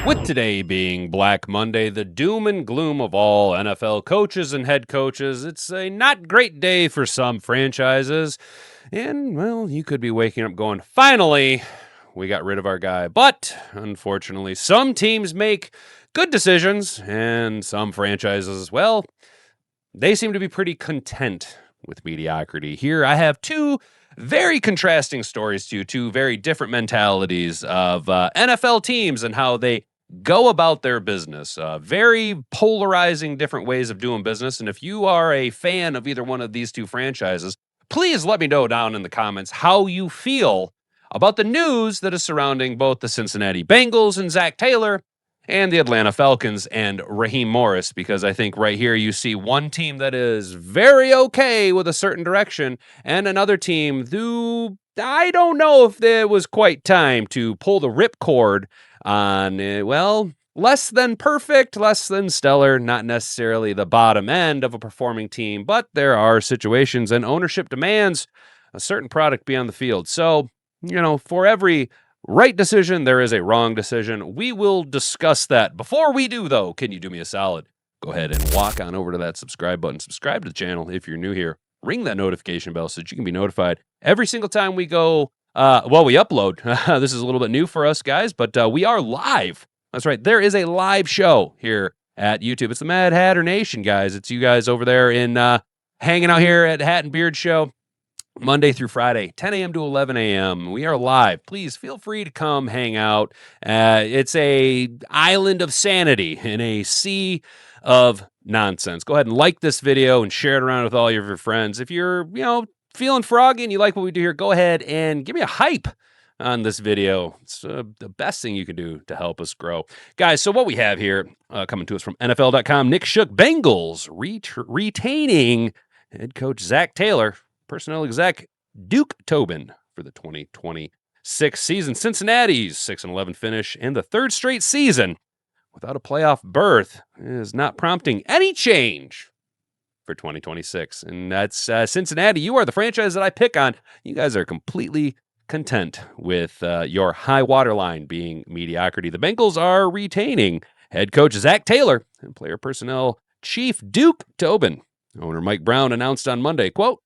With today being Black Monday, the doom and gloom of all NFL coaches and head coaches, it's a not great day for some franchises. And, well, you could be waking up going, finally, we got rid of our guy. But, unfortunately, some teams make good decisions, and some franchises, well, they seem to be pretty content with mediocrity. Here, I have two very contrasting stories to you, two very different mentalities of NFL teams and how they go about their business. Very polarizing different ways of doing business. And if you are a fan of either one of these two franchises, please let me know down in the comments how you feel about the news that is surrounding both the Cincinnati Bengals and Zac Taylor and the Atlanta Falcons and Raheem Morris, because I think right here you see one team that is very okay with a certain direction and another team who I don't know if there was quite time to pull the ripcord on, well, less than perfect, less than stellar, not necessarily the bottom end of a performing team, but there are situations and ownership demands a certain product be on the field. So, for every right decision, there is a wrong decision. We will discuss that. Before we do, though, can you do me a solid? Go ahead and walk on over to that subscribe button. Subscribe to the channel if you're new here. Ring that notification bell so that you can be notified every single time we go, we upload. This is a little bit new for us, guys, but we are live. That's right. There is a live show here at YouTube. It's the Mad Hatter Nation, guys. It's you guys over there in hanging out here at Hat and Beard Show. Monday through Friday, 10 a.m. to 11 a.m. We are live. Please feel free to come hang out. It's a island of sanity in a sea of nonsense. Go ahead and like this video and share it around with all of your friends. If you're, feeling froggy and you like what we do here, go ahead and give me a hype on this video. It's the best thing you can do to help us grow. Guys, so what we have here coming to us from NFL.com, Nick Shook, Bengals retaining head coach Zac Taylor, personnel exec Duke Tobin for the 2026 season. Cincinnati's 6-11 finish and the third straight season without a playoff berth is not prompting any change for 2026. And that's Cincinnati. You are the franchise that I pick on. You guys are completely content with your high water line being mediocrity. The Bengals are retaining head coach Zac Taylor and player personnel chief Duke Tobin. Owner Mike Brown announced on Monday, quote,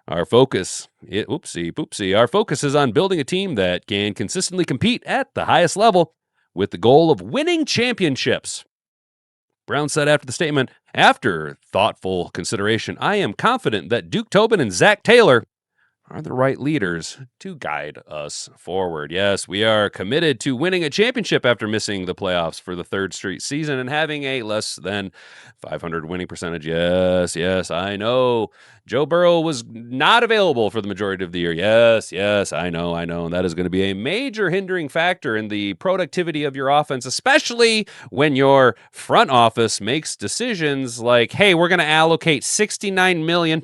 our focus is on building a team that can consistently compete at the highest level with the goal of winning championships. Brown said after the statement, after thoughtful consideration, I am confident that Duke Tobin and Zac Taylor are the right leaders to guide us forward. Yes, we are committed to winning a championship after missing the playoffs for the third straight season and having a less than 500 winning percentage. Yes, I know. Joe Burrow was not available for the majority of the year. Yes, I know. And that is going to be a major hindering factor in the productivity of your offense, especially when your front office makes decisions like, hey, we're going to allocate $69 million,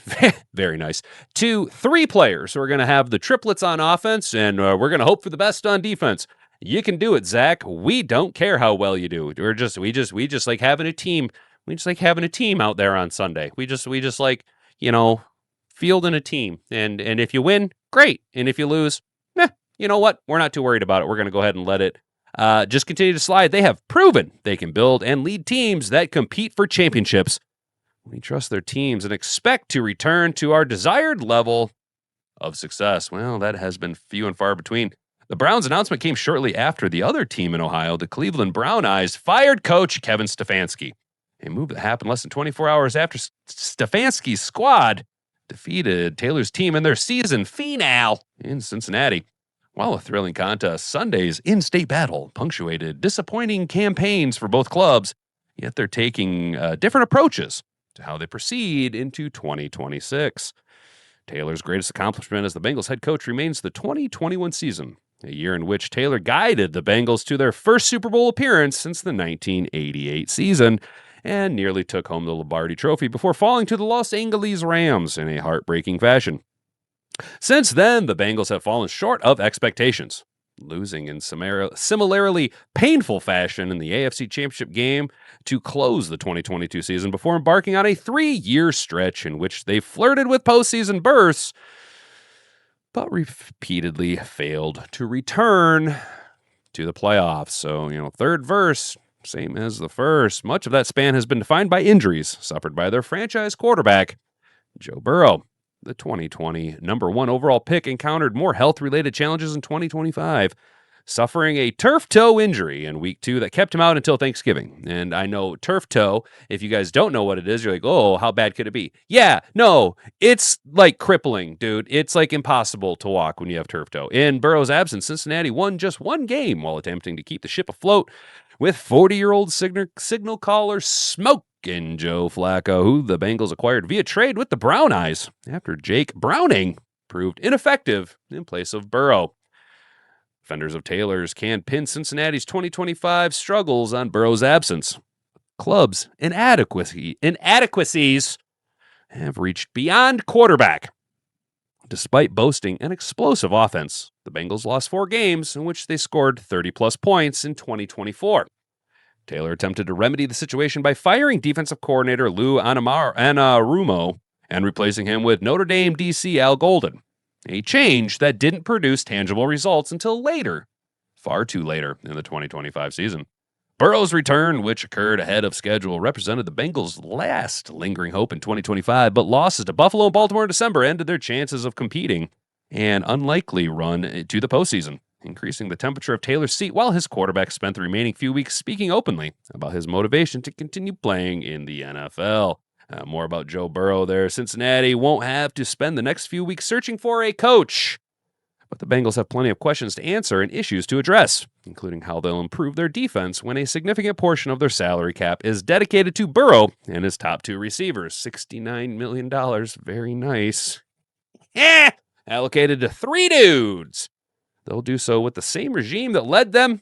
very nice, to 3 players who are going to have the triplets on offense, and we're going to hope for the best on defense. You can do it, Zach. We don't care how well you do. We just like having a team. We just like having a team out there on Sunday. We just like, fielding a team. And if you win, great. And if you lose, you know what? We're not too worried about it. We're going to go ahead and let it just continue to slide. They have proven they can build and lead teams that compete for championships. We trust their teams and expect to return to our desired level of success. Well, that has been few and far between. The Browns' announcement came shortly after the other team in Ohio, the Cleveland Brown Eyes, fired coach Kevin Stefanski. A move that happened less than 24 hours after Stefanski's squad defeated Taylor's team in their season finale in Cincinnati. While a thrilling contest, Sunday's in-state battle punctuated disappointing campaigns for both clubs, yet they're taking different approaches to how they proceed into 2026. Taylor's greatest accomplishment as the Bengals head coach remains the 2021 season, a year in which Taylor guided the Bengals to their first Super Bowl appearance since the 1988 season and nearly took home the Lombardi Trophy before falling to the Los Angeles Rams in a heartbreaking fashion. Since then, the Bengals have fallen short of expectations, losing in similarly painful fashion in the AFC Championship game to close the 2022 season before embarking on a 3-year stretch in which they flirted with postseason berths, but repeatedly failed to return to the playoffs. So, third verse, same as the first. Much of that span has been defined by injuries suffered by their franchise quarterback, Joe Burrow. The 2020 number 1 overall pick encountered more health-related challenges in 2025, suffering a turf toe injury in week 2 that kept him out until Thanksgiving. And I know turf toe, if you guys don't know what it is, you're like, oh, how bad could it be? Yeah, no, it's like crippling, dude. It's like impossible to walk when you have turf toe. In Burrow's absence, Cincinnati won just 1 game while attempting to keep the ship afloat with 40-year-old signal caller smoking Joe Flacco, who the Bengals acquired via trade with the Brown Eyes after Jake Browning proved ineffective in place of Burrow. Defenders of Taylor's can pin Cincinnati's 2025 struggles on Burrow's absence. Club's inadequacies have reached beyond quarterback. Despite boasting an explosive offense, the Bengals lost 4 games in which they scored 30-plus points in 2024. Taylor attempted to remedy the situation by firing defensive coordinator Lou Anarumo and replacing him with Notre Dame DC Al Golden, a change that didn't produce tangible results until later, far too later in the 2025 season. Burrow's return, which occurred ahead of schedule, represented the Bengals' last lingering hope in 2025, but losses to Buffalo and Baltimore in December ended their chances of competing an unlikely run to the postseason, increasing the temperature of Taylor's seat while his quarterback spent the remaining few weeks speaking openly about his motivation to continue playing in the NFL. More about Joe Burrow there. Cincinnati won't have to spend the next few weeks searching for a coach, but the Bengals have plenty of questions to answer and issues to address, including how they'll improve their defense when a significant portion of their salary cap is dedicated to Burrow and his top 2 receivers. $69 million. Very nice. Allocated to 3 dudes. They'll do so with the same regime that led them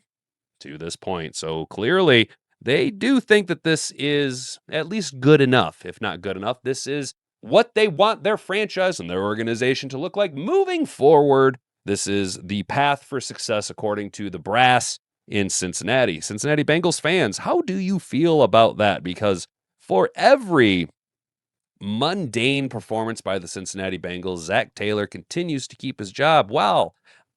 to this point. So clearly, they do think that this is at least good enough. If not good enough, this is what they want their franchise and their organization to look like moving forward. This is the path for success, according to the brass in Cincinnati. Cincinnati Bengals fans, how do you feel about that? Because for every mundane performance by the Cincinnati Bengals, Zac Taylor continues to keep his job. Well,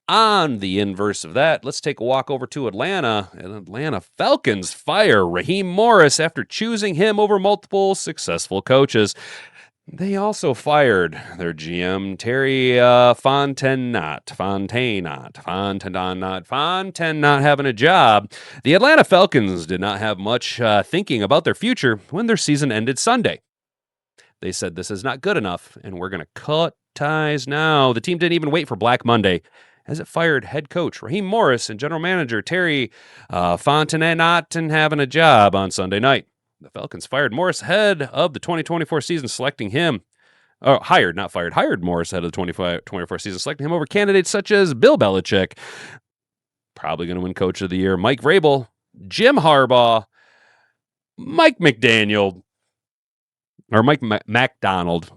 on the inverse of that, let's take a walk over to Atlanta. And Atlanta Falcons fire Raheem Morris after choosing him over multiple successful coaches. They also fired their GM, Terry Fontenot not having a job. The Atlanta Falcons did not have much thinking about their future when their season ended Sunday. They said, this is not good enough, and we're going to cut ties now. The team didn't even wait for Black Monday, as it fired head coach Raheem Morris and general manager Terry Fontenot having a job on Sunday night. The Falcons fired Morris ahead of the 2024 season, selecting him. Hired Morris ahead of the 2024 season, selecting him over candidates such as Bill Belichick, probably going to win Coach of the Year, Mike Vrabel, Jim Harbaugh, Mike McDaniel, or Mike McDonald,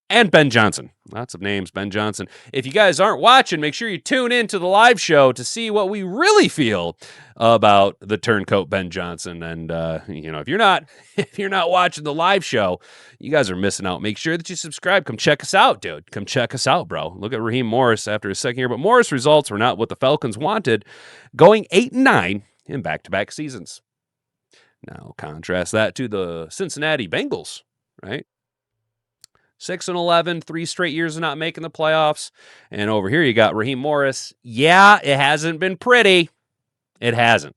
and Ben Johnson. Lots of names, Ben Johnson. If you guys aren't watching, make sure you tune in to the live show to see what we really feel about the turncoat Ben Johnson. And if you're not watching the live show, you guys are missing out. Make sure that you subscribe. Come check us out, dude. Come check us out, bro. Look at Raheem Morris after his second year, but Morris' results were not what the Falcons wanted, going 8-9 in back-to-back seasons. Now contrast that to the Cincinnati Bengals, right? 6-11, 3 straight years of not making the playoffs. And over here you got Raheem Morris. Yeah, it hasn't been pretty. It hasn't.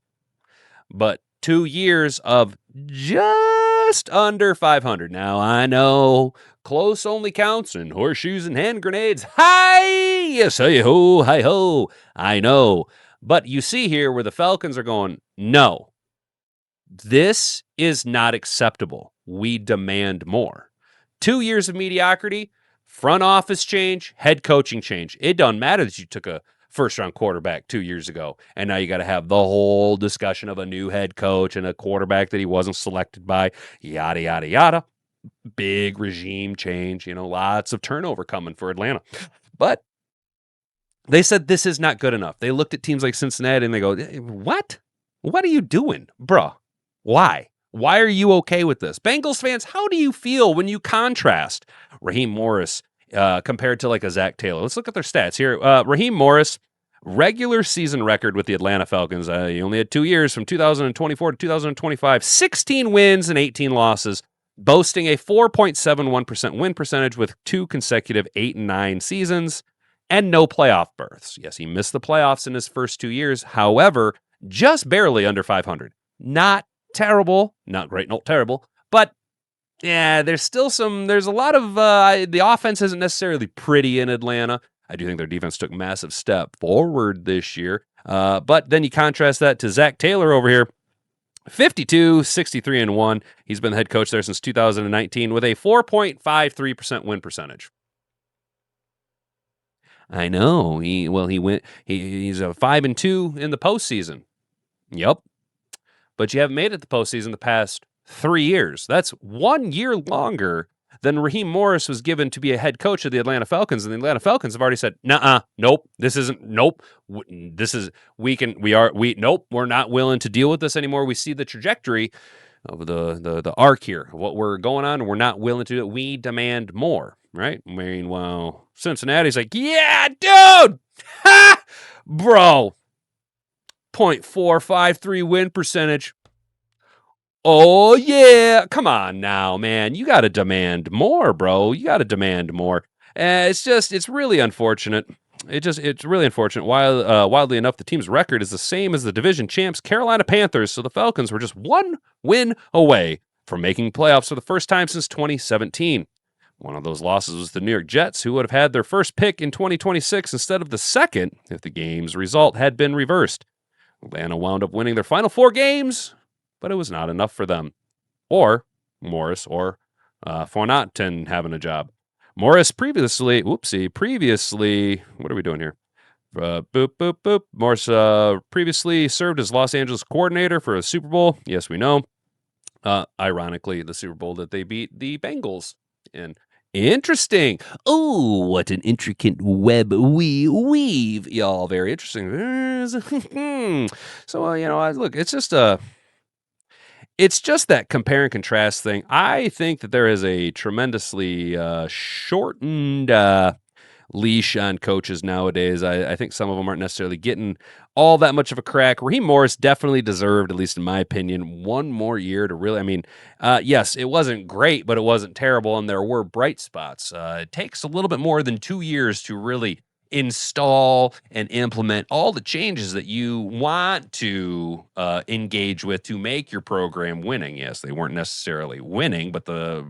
But 2 years of just under 500. Now, I know close only counts and horseshoes and hand grenades. Hi! Yes, hey-ho, hi-ho. I know. But you see here where the Falcons are going, no, this is not acceptable. We demand more. 2 years of mediocrity, front office change, head coaching change. It doesn't matter that you took a first-round quarterback 2 years ago, and now you got to have the whole discussion of a new head coach and a quarterback that he wasn't selected by, yada, yada, yada. Big regime change, lots of turnover coming for Atlanta. But they said this is not good enough. They looked at teams like Cincinnati and they go, what? What are you doing, bruh? Why? Why are you okay with this? Bengals fans, how do you feel when you contrast Raheem Morris compared to like a Zac Taylor? Let's look at their stats here. Raheem Morris, regular season record with the Atlanta Falcons. He only had 2 years from 2024 to 2025, 16 wins and 18 losses, boasting a 4.71% win percentage with 2 consecutive 8-9 seasons and no playoff berths. Yes, he missed the playoffs in his first 2 years. However, just barely under 500. Not terrible, not great, not terrible, but yeah, there's a lot of, the offense isn't necessarily pretty in Atlanta. I do think their defense took a massive step forward this year. But then you contrast that to Zac Taylor over here, 52, 63-1. He's been the head coach there since 2019 with a 4.53% win percentage. I know. He's a 5-2 in the postseason. Yep. But you haven't made it the postseason the past 3 years. That's 1 year longer than Raheem Morris was given to be a head coach of the Atlanta Falcons. And the Atlanta Falcons have already said, nope, we're not willing to deal with this anymore. We see the trajectory of the arc here, of what we're going on, and we're not willing to do it. We demand more, right? Meanwhile, Cincinnati's like, yeah, dude, bro, 0.453 win percentage. Oh, yeah. Come on now, man. You got to demand more, bro. You got to demand more. It's really unfortunate. It's really unfortunate. Wildly enough, the team's record is the same as the division champs, Carolina Panthers. So the Falcons were just 1 win away from making playoffs for the first time since 2017. One of those losses was the New York Jets, who would have had their first pick in 2026 instead of the second if the game's result had been reversed. Atlanta wound up winning their final 4 games, but it was not enough for them, or Morris, or Fontenot having a job. Morris previously, what are we doing here? Morris previously served as Los Angeles coordinator for a Super Bowl. Yes, we know. Ironically, the Super Bowl that they beat the Bengals in. Interesting. Oh, what an intricate web we weave. Y'all, very interesting. So, look, it's just that compare and contrast thing. I think that there is a tremendously shortened leash on coaches nowadays. I think some of them aren't necessarily getting all that much of a crack. Raheem Morris definitely deserved, at least in my opinion, 1 more year to really, yes, it wasn't great, but it wasn't terrible, and there were bright spots. It takes a little bit more than 2 years to really install and implement all the changes that you want to engage with to make your program winning. Yes, they weren't necessarily winning, but the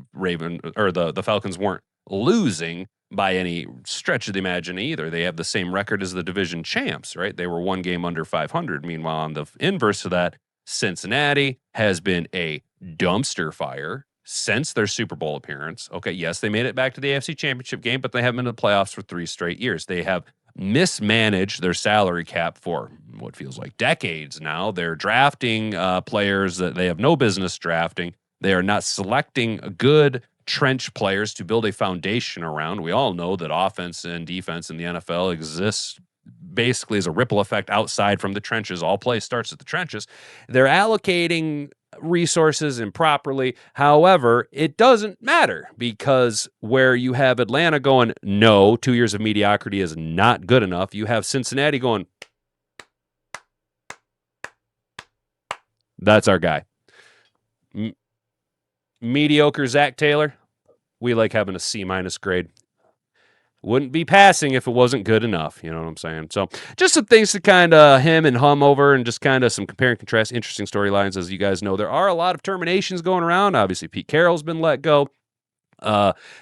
Falcons weren't losing by any stretch of the imagination either. They have the same record as the division champs, right? They were 1 game under 500. Meanwhile, on the inverse of that, Cincinnati has been a dumpster fire since their Super Bowl appearance. Okay, yes, they made it back to the AFC Championship game, but they haven't been in the playoffs for 3 straight years. They have mismanaged their salary cap for what feels like decades now. They're drafting players that they have no business drafting. They are not selecting good trench players to build a foundation around. We all know that offense and defense in the NFL exists basically as a ripple effect outside from the trenches. All play starts at the trenches. They're allocating resources improperly. However, it doesn't matter, because where you have Atlanta going, no, 2 years of mediocrity is not good enough. You have Cincinnati going, that's our guy. Mediocre Zac Taylor, we like having a C- grade. Wouldn't be passing if it wasn't good enough. You know what I'm saying? So just some things to kind of hem and hum over, and just kind of some compare and contrast, interesting storylines. As you guys know, there are a lot of terminations going around. Obviously, Pete Carroll's been let go.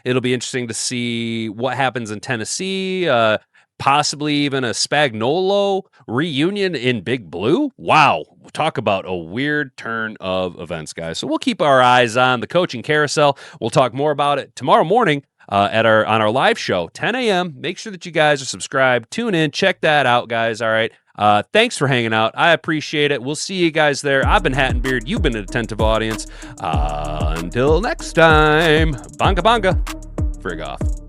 It'll be interesting to see what happens in Tennessee. Possibly even a Spagnuolo reunion in Big Blue. Wow. Talk about a weird turn of events, guys. So we'll keep our eyes on the coaching carousel. We'll talk more about it tomorrow morning on our live show, 10 a.m. Make sure that you guys are subscribed. Tune in. Check that out, guys. All right. Thanks for hanging out. I appreciate it. We'll see you guys there. I've been Hat and Beard. You've been an attentive audience. Until next time, bonga bonga. Frig off.